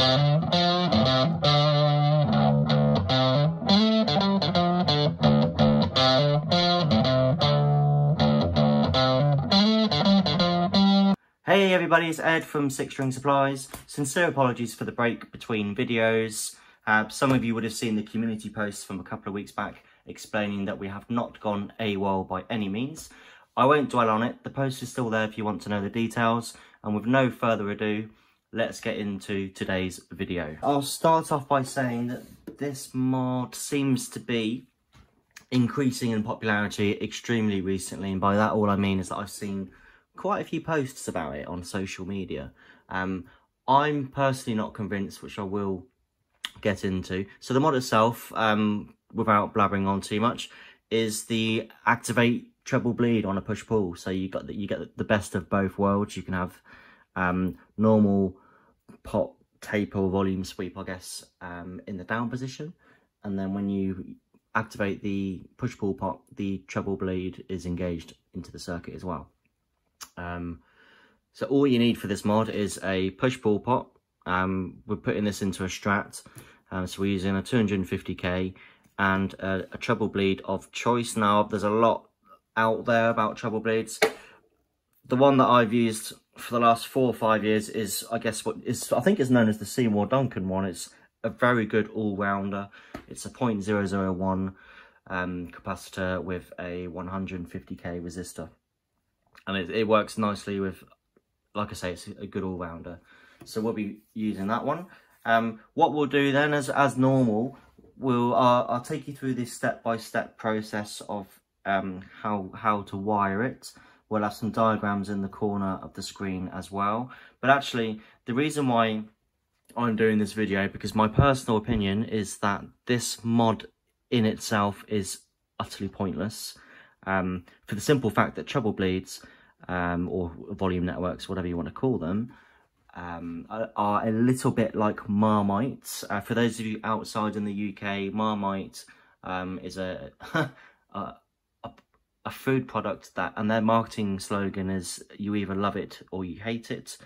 Hey everybody, it's Ed from Six String Supplies. Sincere apologies for the break between videos. Some of you would have seen the community posts from a couple of weeks back explaining that we have not gone AWOL by any means. I won't dwell on it, the post is still there if you want to know the details, and with no further ado, let's get into today's video. I'll start off by saying that this mod seems to be increasing in popularity extremely recently, and by that all I mean is that I've seen quite a few posts about it on social media. I'm personally not convinced, which I will get into. So the mod itself, without blabbering on too much, is the activate treble bleed on a push pull. So you get the best of both worlds. You can have normal pot taper or volume sweep, I guess, in the down position, and then when you activate the push pull pot, the treble bleed is engaged into the circuit as well. So all you need for this mod is a push-pull pot. We're putting this into a Strat, so we're using a 250k and a treble bleed of choice. Now, there's a lot out there about treble bleeds. The one that I've used for the last 4 or 5 years is, I guess, I think it's known as the Seymour Duncan one. It's a very good all-rounder. It's a 0.001 capacitor with a 150k resistor. And it works nicely with, like I say, it's a good all-rounder. So we'll be using that one. What we'll do then, as normal, I'll take you through this step-by-step process of how to wire it. We'll have some diagrams in the corner of the screen as well. But actually, the reason why I'm doing this video, because my personal opinion is that this mod in itself is utterly pointless. For the simple fact that treble bleeds, or volume networks, whatever you want to call them, are a little bit like Marmite. For those of you outside in the UK, Marmite is a food product and their marketing slogan is "you either love it or you hate it."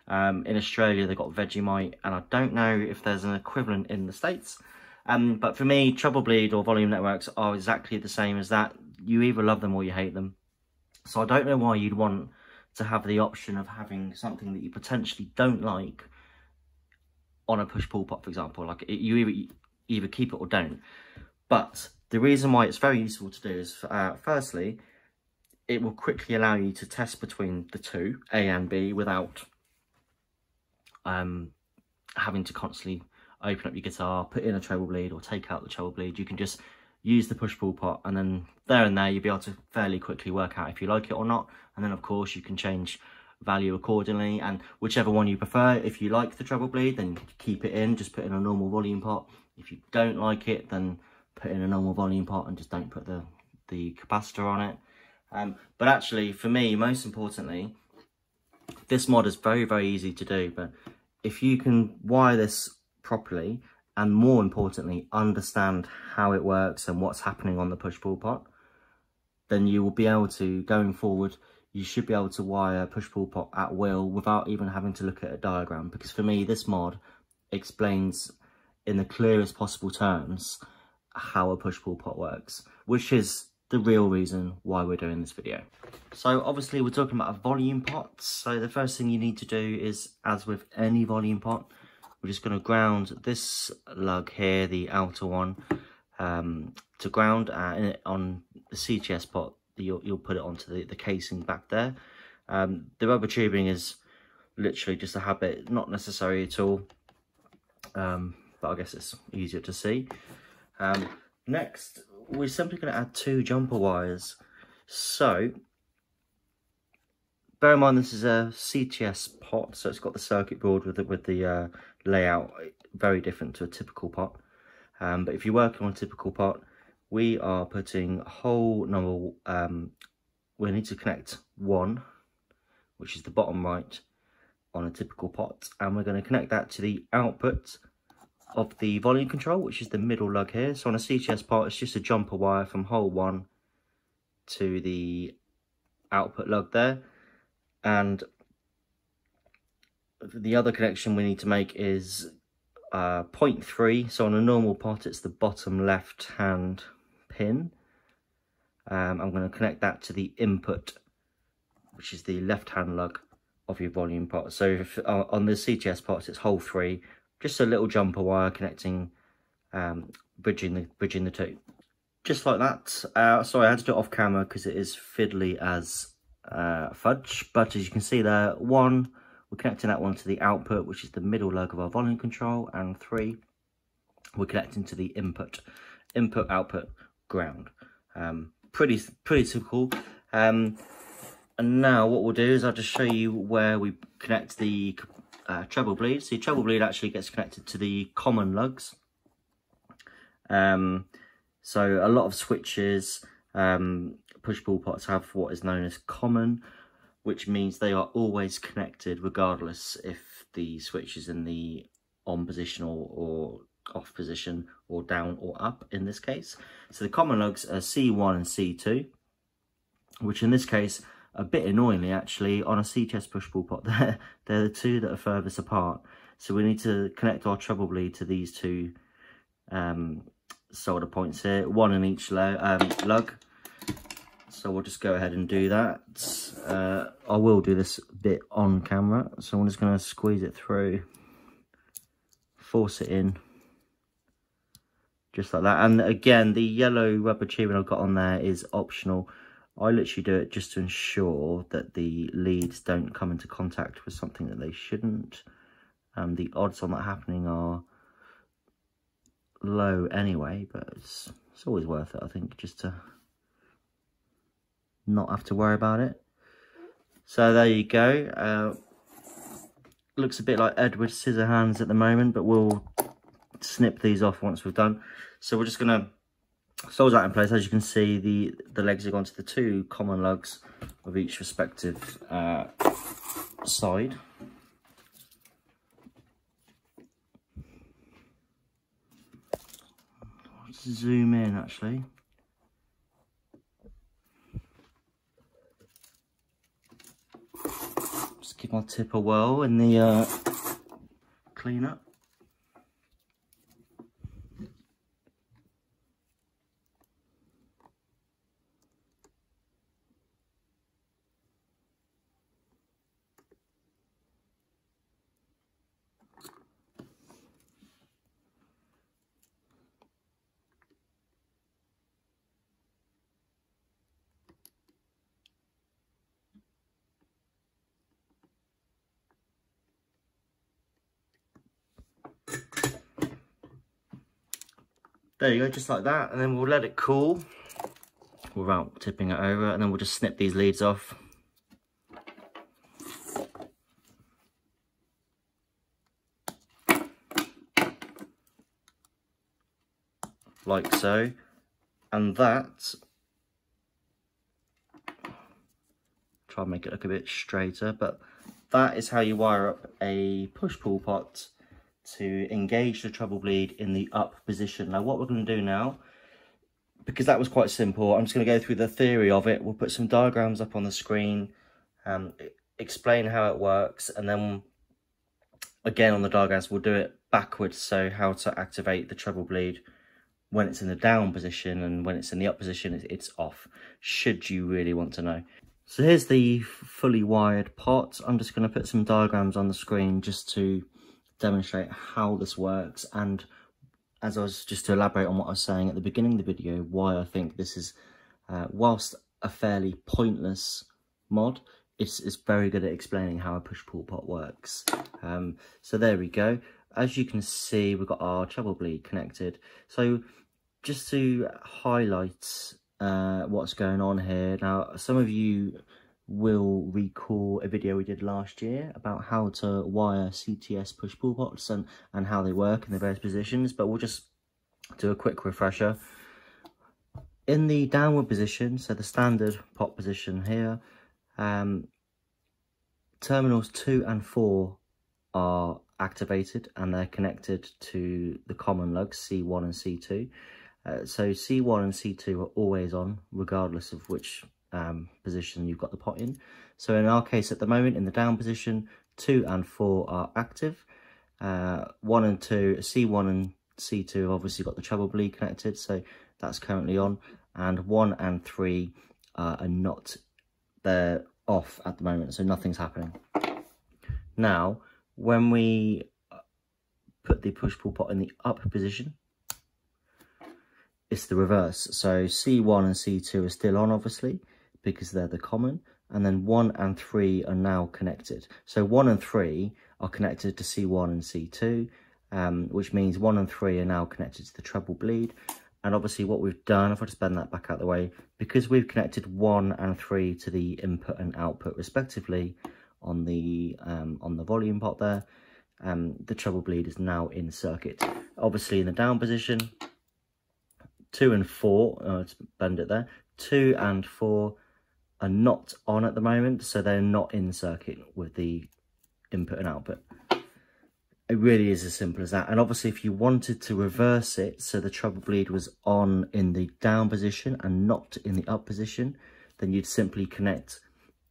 In Australia, they've got Vegemite, and I don't know if there's an equivalent in the States. But for me, treble bleed or volume networks are exactly the same as that. You either love them or you hate them. So I don't know why you'd want to have the option of having something that you potentially don't like on a push-pull pot, for example. Like you either keep it or don't. But the reason why it's very useful to do is, firstly, it will quickly allow you to test between the two, A and B, without having to constantly open up your guitar, put in a treble bleed or take out the treble bleed. You can just use the push-pull pot, and then there and there you'll be able to fairly quickly work out if you like it or not. And then of course you can change value accordingly, and whichever one you prefer. If you like the treble bleed, then keep it in, just put in a normal volume pot. If you don't like it, then put in a normal volume pot and just don't put the capacitor on it. But actually, for me, most importantly, this mod is very, very easy to do. But if you can wire this properly, and more importantly, understand how it works and what's happening on the push-pull pot, then you will be able to, going forward, you should be able to wire push-pull pot at will without even having to look at a diagram. Because for me, this mod explains in the clearest possible terms how a push-pull pot works, which is the real reason why we're doing this video. So obviously we're talking about a volume pot. So the first thing you need to do is, as with any volume pot, we're just going to ground this lug here, the outer one, to ground on the CTS pot. You'll put it onto the casing back there. The rubber tubing is literally just a habit, not necessary at all, but I guess it's easier to see. Next, we're simply going to add 2 jumper wires. So bear in mind this is a CTS pot, so it's got the circuit board with the layout very different to a typical pot. But if you're working on a typical pot, we are putting hole number, we need to connect 1, which is the bottom right, on a typical pot, and we're going to connect that to the output of the volume control, which is the middle lug here. So on a CTS pot, it's just a jumper wire from hole 1 to the output lug there. And the other connection we need to make is 0.3. So on a normal pot, it's the bottom left hand pin. I'm going to connect that to the input, which is the left hand lug of your volume pot. So if, on the CTS pots, it's hole 3, just a little jumper wire connecting, bridging the two, just like that. Sorry, I had to do it off camera because it is fiddly as fudge, but as you can see there, 1, we're connecting that one to the output, which is the middle lug of our volume control, and 3, we're connecting to the input, output, ground. Pretty typical. And now what we'll do is I'll just show you where we connect the treble bleed. So your treble bleed actually gets connected to the common lugs. So a lot of switches, push-pull pots have what is known as common, which means they are always connected regardless if the switch is in the on position or off position, or down or up in this case. So the common lugs are C1 and C2, which in this case, a bit annoyingly actually, on a CTS push-pull pot, they're the two that are furthest apart. So we need to connect our treble bleed to these two solder points here, 1 in each lug. So we'll just go ahead and do that. I will do this bit on camera, so I'm just going to squeeze it through, force it in, just like that. And again, the yellow rubber tubing I've got on there is optional. I literally do it just to ensure that the leads don't come into contact with something that they shouldn't. The odds on that happening are low anyway, but it's always worth it, I think, just to not have to worry about it. So there you go. Looks a bit like Edward Scissorhands at the moment, but we'll snip these off once we've done. So we're just going to solder that in place. As you can see, the legs have gone to the 2 common lugs of each respective side. Let's zoom in actually. Just give my tip a whirl in the cleanup. There you go, just like that, and then we'll let it cool without tipping it over, and then we'll just snip these leads off. Like so. And that, try and make it look a bit straighter, but that is how you wire up a push-pull pot to engage the treble bleed in the up position. Now what we're going to do now, because that was quite simple, I'm just going to go through the theory of it. We'll put some diagrams up on the screen, explain how it works, and then again on the diagrams we'll do it backwards, so how to activate the treble bleed when it's in the down position, and when it's in the up position it's off, should you really want to know. So here's the fully wired pot. I'm just going to put some diagrams on the screen just to demonstrate how this works, and as I was just to elaborate on what I was saying at the beginning of the video, why I think this is, whilst a fairly pointless mod, it's very good at explaining how a push-pull pot works. So there we go. As you can see, we've got our treble bleed connected. So just to highlight what's going on here, now some of you will recall a video we did last year about how to wire CTS push-pull pots and how they work in the various positions, but we'll just do a quick refresher. In the downward position, so the standard pot position here, terminals 2 and 4 are activated and they're connected to the common lugs C1 and C2. So C1 and C2 are always on regardless of which position you've got the pot in. So in our case at the moment, in the down position, 2 and 4 are active. 1 and 2, C1 and C2 have obviously got the treble bleed connected, so that's currently on, and 1 and 3 are not, they're off at the moment, so nothing's happening. Now, when we put the push-pull pot in the up position, it's the reverse. So C1 and C2 are still on, obviously, because they're the common, and then 1 and 3 are now connected. So 1 and 3 are connected to C1 and C2, which means 1 and 3 are now connected to the treble bleed. And obviously what we've done, if I just bend that back out of the way, because we've connected 1 and 3 to the input and output respectively on the volume pot there, the treble bleed is now in circuit. Obviously in the down position, 2 and 4, let's bend it there, 2 and 4 are not on at the moment, so they're not in circuit with the input and output. It really is as simple as that. And obviously if you wanted to reverse it so the treble bleed was on in the down position and not in the up position, then you'd simply connect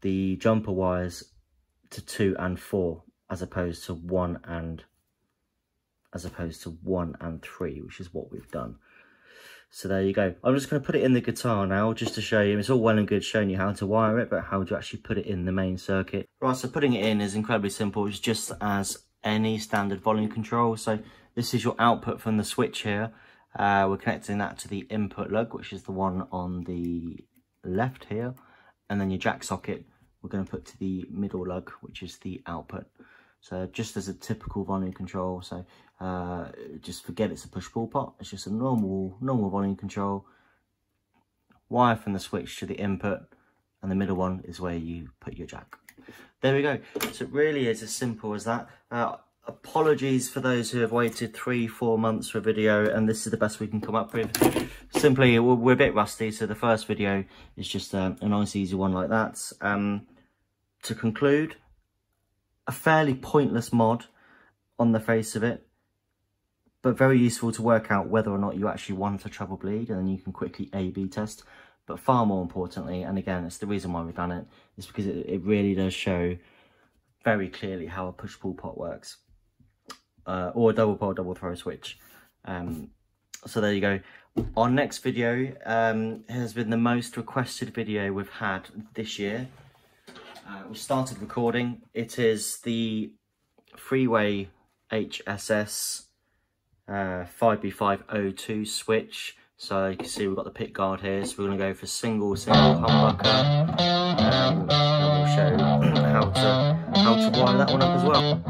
the jumper wires to 2 and 4 as opposed to 1 and 3, which is what we've done. So there you go. I'm just going to put it in the guitar now just to show you. It's all well and good showing you how to wire it, but how do you actually put it in the main circuit? Right, so putting it in is incredibly simple. It's just as any standard volume control. So this is your output from the switch here. We're connecting that to the input lug, which is the one on the left here. And then your jack socket, we're going to put to the middle lug, which is the output. So just as a typical volume control, so just forget it's a push-pull pot. It's just a normal volume control. Wire from the switch to the input, and the middle one is where you put your jack. There we go. So it really is as simple as that. Apologies for those who have waited 3-4 months for a video, and this is the best we can come up with. Simply, we're a bit rusty, so the first video is just a nice easy one like that. To conclude, a fairly pointless mod on the face of it, but very useful to work out whether or not you actually want a treble bleed, and then you can quickly A/B test. But far more importantly, and again, it's the reason why we've done it, is because it really does show very clearly how a push-pull pot works, or a double pole, double throw switch. So there you go. Our next video has been the most requested video we've had this year. We started recording. It is the Freeway HSS 5B502 switch. So you can see we've got the pick guard here. So we're going to go for single humbucker, and we'll show how to wire that one up as well.